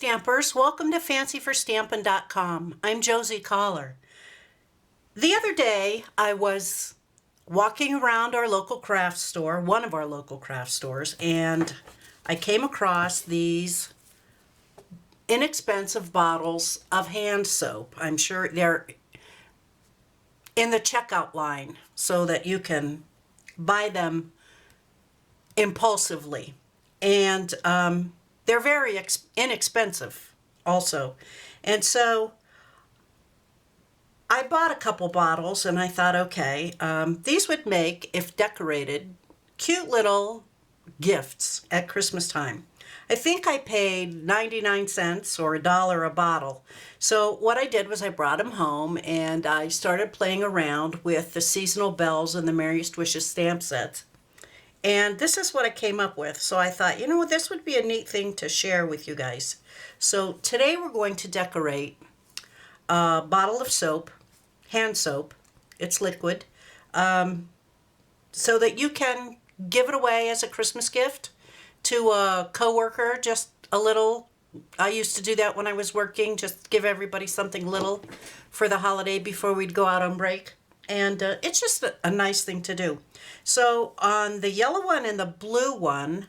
Stampers, welcome to fancyforstampin.com. I'm Josie Collar. The other day I was walking around our local craft store, one of our local craft stores, and I came across these inexpensive bottles of hand soap. I'm sure they're in the checkout line so that you can buy them impulsively. And they're very inexpensive also. And so I bought a couple bottles and I thought, okay, these would make, if decorated, cute little gifts at Christmas time. I think I paid 99 cents or $1 a bottle. So what I did was I brought them home and I started playing around with the seasonal bells and the Merriest Wishes stamp sets. And this is what I came up with. So I thought, you know what, this would be a neat thing to share with you guys. So today we're going to decorate a bottle of soap, hand soap. It's liquid, so that you can give it away as a Christmas gift to a coworker. Just a little. I used to do that when I was working, just give everybody something little for the holiday before we'd go out on break. And it's just a nice thing to do. So on the yellow one and the blue one,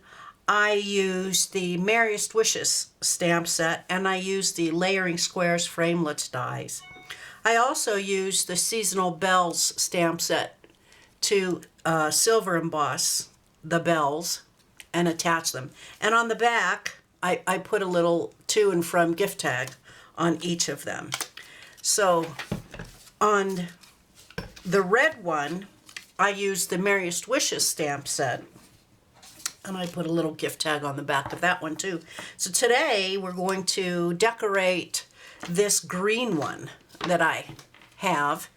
I used the Merriest Wishes stamp set, and I used the Layering Squares Framelits dies. I also used the Seasonal Bells stamp set to silver emboss the bells and attach them. And on the back, I put a little to and from gift tag on each of them. So on the red one, I used the Merriest Wishes stamp set, and I put a little gift tag on the back of that one too. So today we're going to decorate this green one that I have,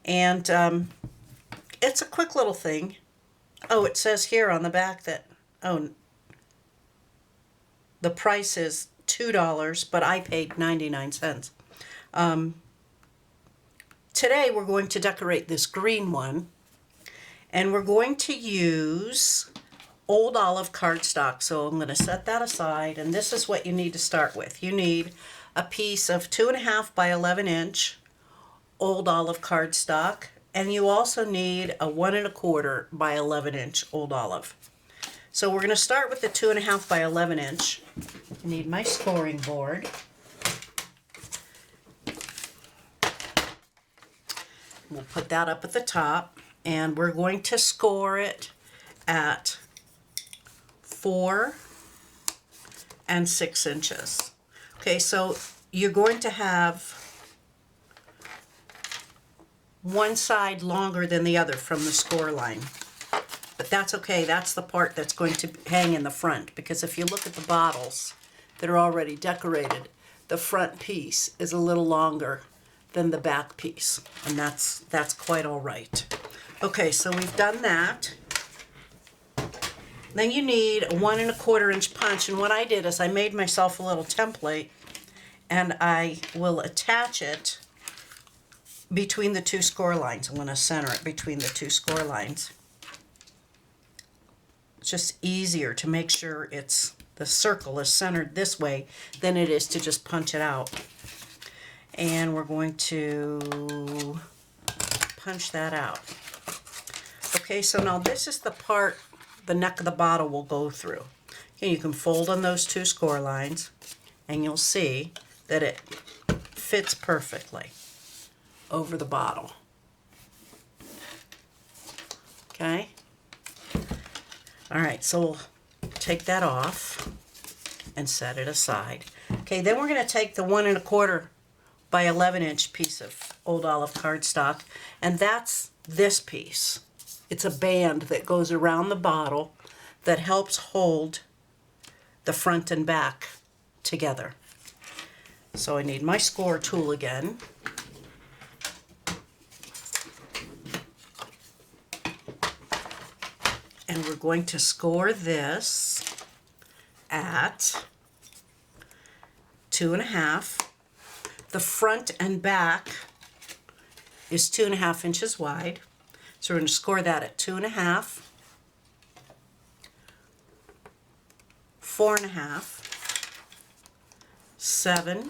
and it's a quick little thing. Oh, it says here on the back that, the price is $2, but I paid 99 cents. Today we're going to decorate this green one, and we're going to use Old Olive cardstock. So I'm going to set that aside, and this is what you need to start with. You need a piece of 2.5 by 11 inch Old Olive cardstock, and you also need a 1.25 by 11 inch Old Olive. So we're going to start with the 2.5 by 11 inch. I need my scoring board. We'll put that up at the top, and we're going to score it at 4 and 6 inches. Okay, so you're going to have one side longer than the other from the score line. But that's okay, that's the part that's going to hang in the front, because if you look at the bottles that are already decorated, the front piece is a little longer than the back piece, and that's quite all right. Okay, so we've done that. Then you need a 1.25 inch punch, and what I did is I made myself a little template, and I will attach it between the two score lines. I'm going to center it between the two score lines. It's just easier to make sure the circle is centered this way than it is to just punch it out. And we're going to punch that out. Okay, so now this is the part the neck of the bottle will go through. Okay, you can fold on those two score lines, and you'll see that it fits perfectly over the bottle. Okay? All right, so we'll take that off and set it aside. Okay, then we're going to take the 1.25 by 11 inch piece of Old Olive cardstock, and that's this piece. It's a band that goes around the bottle that helps hold the front and back together. So I need my score tool again. And we're going to score this at 2.5. The front and back is 2.5 inches wide. So we're going to score that at 2.5, 4.5, 7,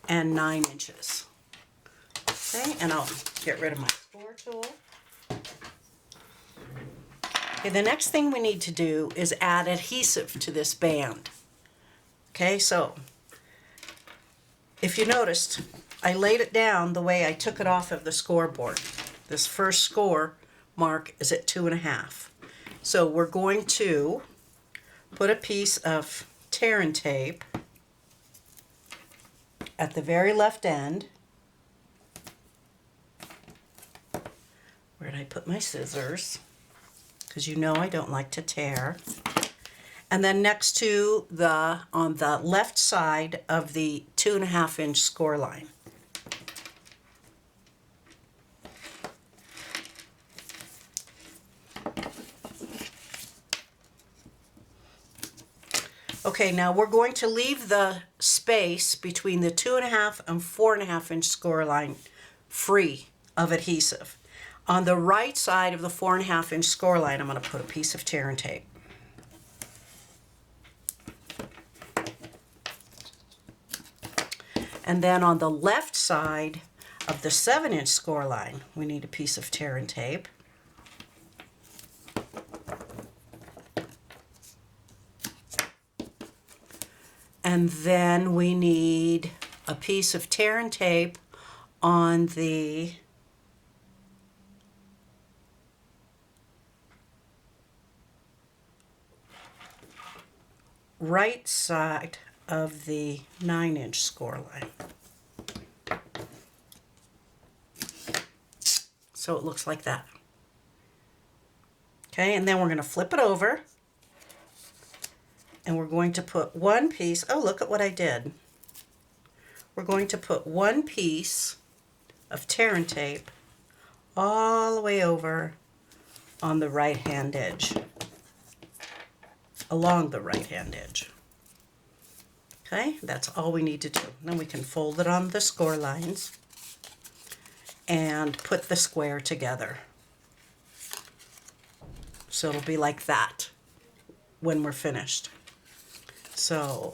and 9 inches. Okay, and I'll get rid of my score tool. Okay, the next thing we need to do is add adhesive to this band. Okay, so if you noticed, I laid it down the way I took it off of the scoreboard. This first score mark is at 2.5. So we're going to put a piece of tear and tape at the very left end. Where did I put my scissors? Because you know I don't like to tear. And then next to on the left side of the 2.5-inch score line. Okay, now we're going to leave the space between the 2.5 and 4.5-inch score line free of adhesive. On the right side of the 4.5-inch score line, I'm going to put a piece of tear and tape. And then on the left side of the 7-inch score line, we need a piece of tear and tape. And then we need a piece of tear and tape on the right side of the 9-inch score line. So it looks like that. Okay, and then we're going to flip it over. And we're going to put one piece, oh, look at what I did. We're going to put one piece of tear and tape all the way over on the right-hand edge, along the right-hand edge. Okay, that's all we need to do. Then we can fold it on the score lines and put the square together. So it'll be like that when we're finished. So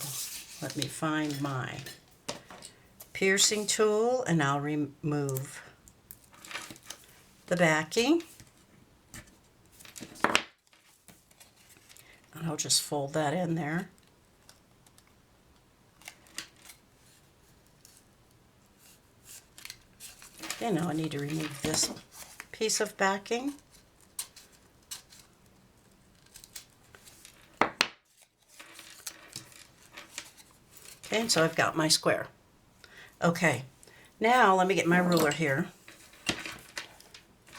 let me find my piercing tool and I'll remove the backing. And I'll just fold that in there. Okay, now I need to remove this piece of backing. Okay, and so I've got my square. Okay, now let me get my ruler here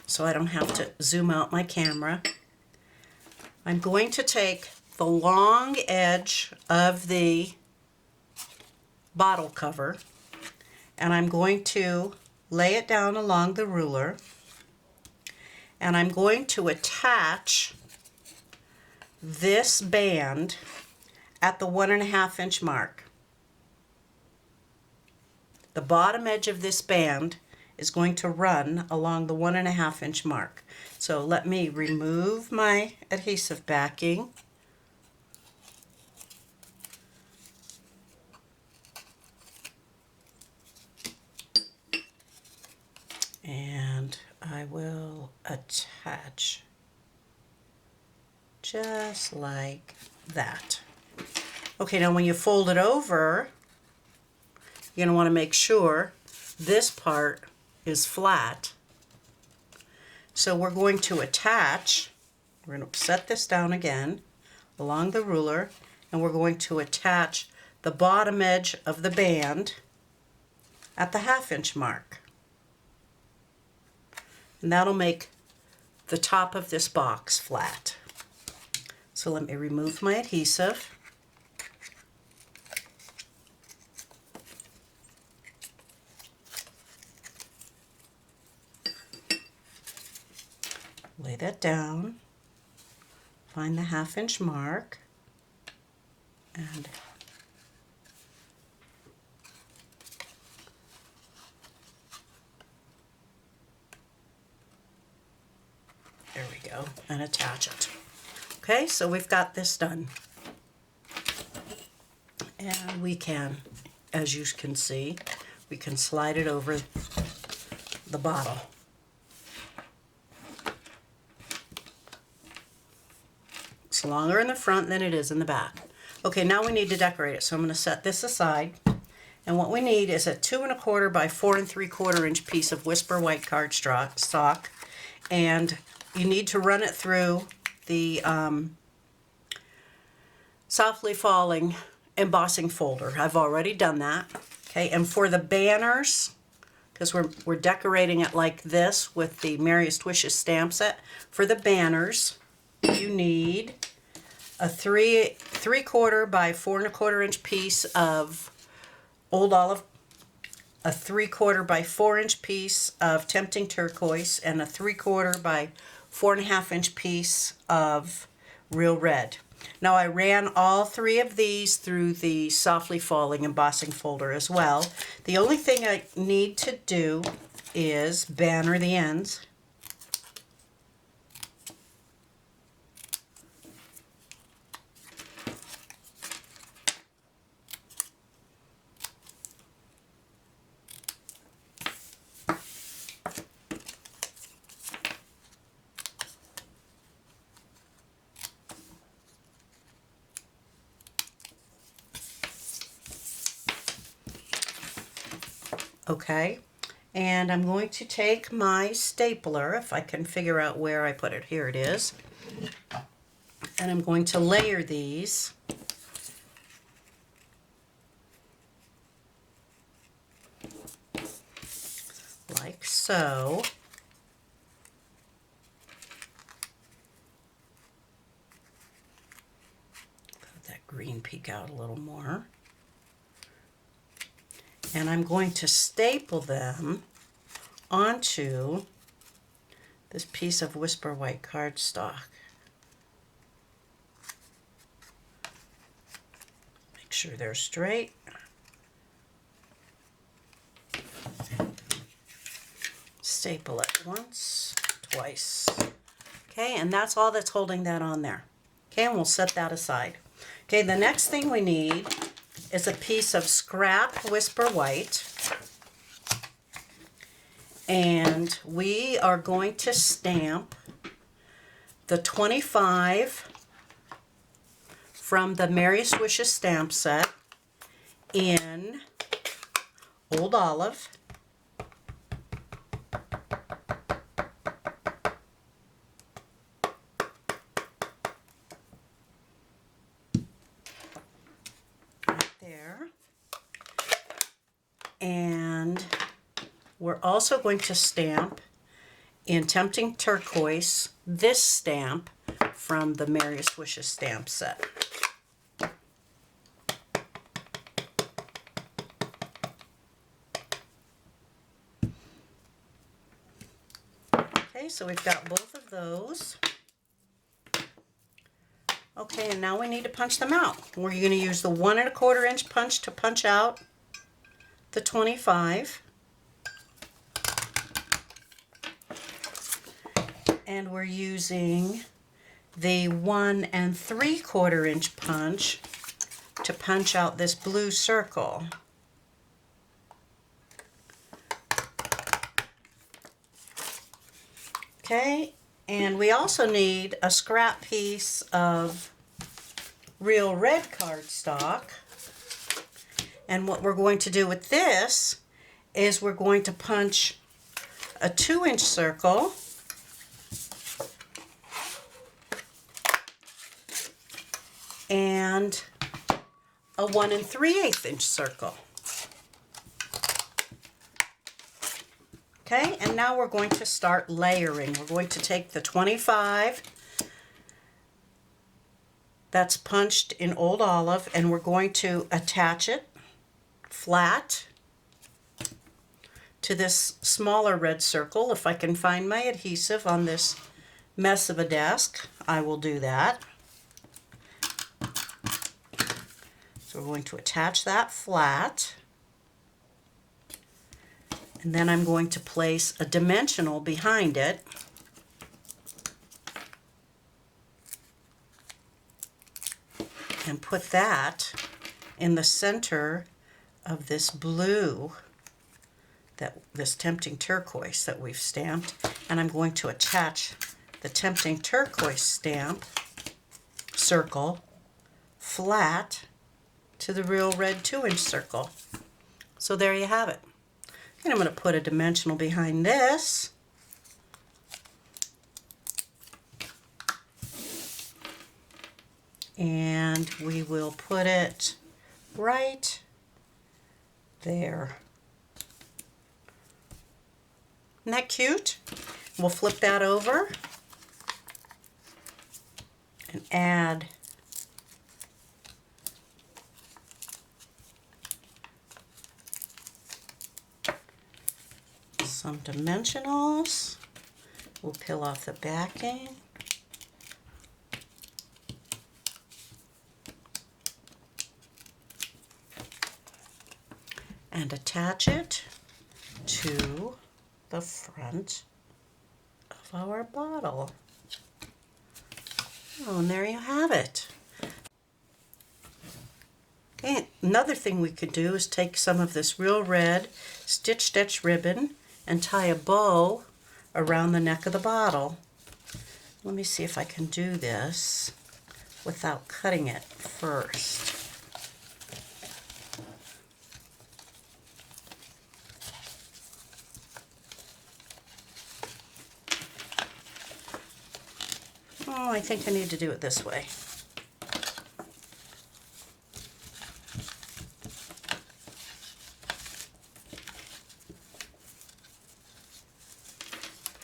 so I don't have to zoom out my camera. I'm going to take the long edge of the bottle cover and I'm going to lay it down along the ruler and I'm going to attach this band at the 1.5-inch mark. The bottom edge of this band is going to run along the 1.5-inch mark. So let me remove my adhesive backing. And I will attach just like that. Okay, now when you fold it over, you're going to want to make sure this part is flat. So we're going to attach, we're going to set this down again along the ruler, and we're going to attach the bottom edge of the band at the 1/2-inch mark. And that'll make the top of this box flat. So let me remove my adhesive. Lay that down, find the 1/2-inch mark, and there we go, and attach it. Okay, so we've got this done. And we can, as you can see, we can slide it over the bottle. It's longer in the front than it is in the back. Okay, now we need to decorate it, so I'm going to set this aside. And what we need is a 2 1/4 by 4 3/4 inch piece of Whisper White cardstock, and you need to run it through the Softly Falling embossing folder. I've already done that. Okay, and for the banners, because we're decorating it like this with the Merriest Wishes stamp set, for the banners you need a 3 3/4 by 4 1/4 inch piece of Old Olive, a 3/4 by 4 inch piece of Tempting Turquoise, and a 3/4 by 4 1/2 inch piece of Real Red. Now I ran all 3 of these through the Softly Falling embossing folder as well. The only thing I need to do is banner the ends. Okay, and I'm going to take my stapler, if I can figure out where I put it. Here it is. And I'm going to layer these. Like so. Let that green peek out a little more. And I'm going to staple them onto this piece of Whisper White cardstock. Make sure they're straight. Staple it once, twice. Okay, and that's all that's holding that on there. Okay, and we'll set that aside. Okay, the next thing we need is a piece of scrap Whisper White, and we are going to stamp the 25 from the Merriest Wishes stamp set in Old Olive, and we're also going to stamp in Tempting Turquoise this stamp from the Merriest Wishes stamp set. Okay, so we've got both of those. Okay, and now we need to punch them out. We're going to use the 1 1/4 inch punch to punch out the 25, and we're using the 1 3/4 inch punch to punch out this blue circle. Okay, and we also need a scrap piece of Real Red cardstock. And what we're going to do with this is we're going to punch a 2 inch circle and a 1 3/8 inch circle. Okay, and now we're going to start layering. We're going to take the 25 that's punched in Old Olive, and we're going to attach it flat to this smaller red circle. If I can find my adhesive on this mess of a desk, I will do that. So we're going to attach that flat, and then I'm going to place a dimensional behind it. And put that in the center of this blue, this Tempting Turquoise that we've stamped, and I'm going to attach the Tempting Turquoise stamp circle flat to the Real Red 2-inch circle. So there you have it. And I'm going to put a dimensional behind this. And we will put it right there. Isn't that cute? We'll flip that over and add some dimensionals. We'll peel off the backing. And attach it to the front of our bottle. Oh, and there you have it. Okay, another thing we could do is take some of this Real Red stitch ribbon and tie a bow around the neck of the bottle. Let me see if I can do this without cutting it first. Oh, I think I need to do it this way.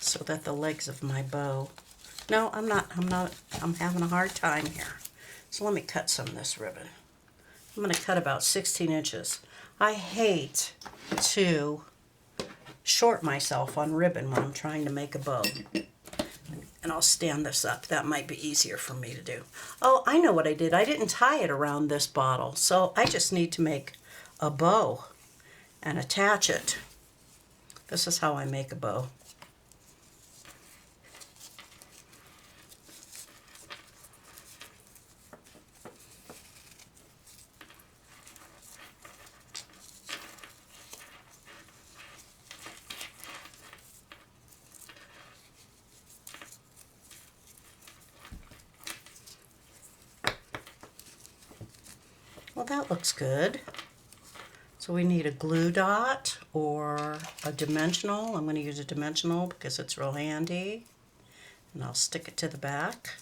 So that the legs of my bow. No, I'm having a hard time here. So let me cut some of this ribbon. I'm going to cut about 16 inches. I hate to short myself on ribbon when I'm trying to make a bow. And I'll stand this up. That might be easier for me to do. Oh, I know what I did. I didn't tie it around this bottle, so I just need to make a bow and attach it. This is how I make a bow. Well, that looks good. So we need a glue dot or a dimensional. I'm going to use a dimensional because it's real handy. And I'll stick it to the back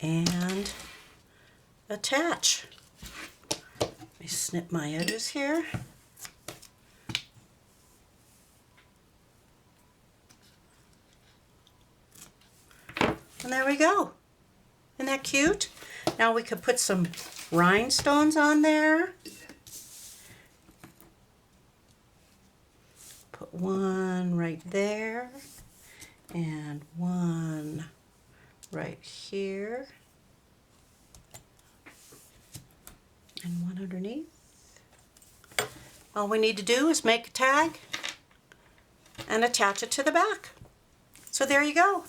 and attach. Let me snip my edges here. And there we go. Isn't that cute? Now we could put some rhinestones on there. Put one right there and one right here and one underneath. All we need to do is make a tag and attach it to the back. So there you go.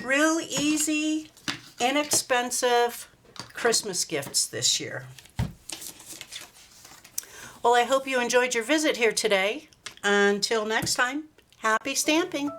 Real easy, inexpensive Christmas gifts this year. Well, I hope you enjoyed your visit here today. Until next time, happy stamping!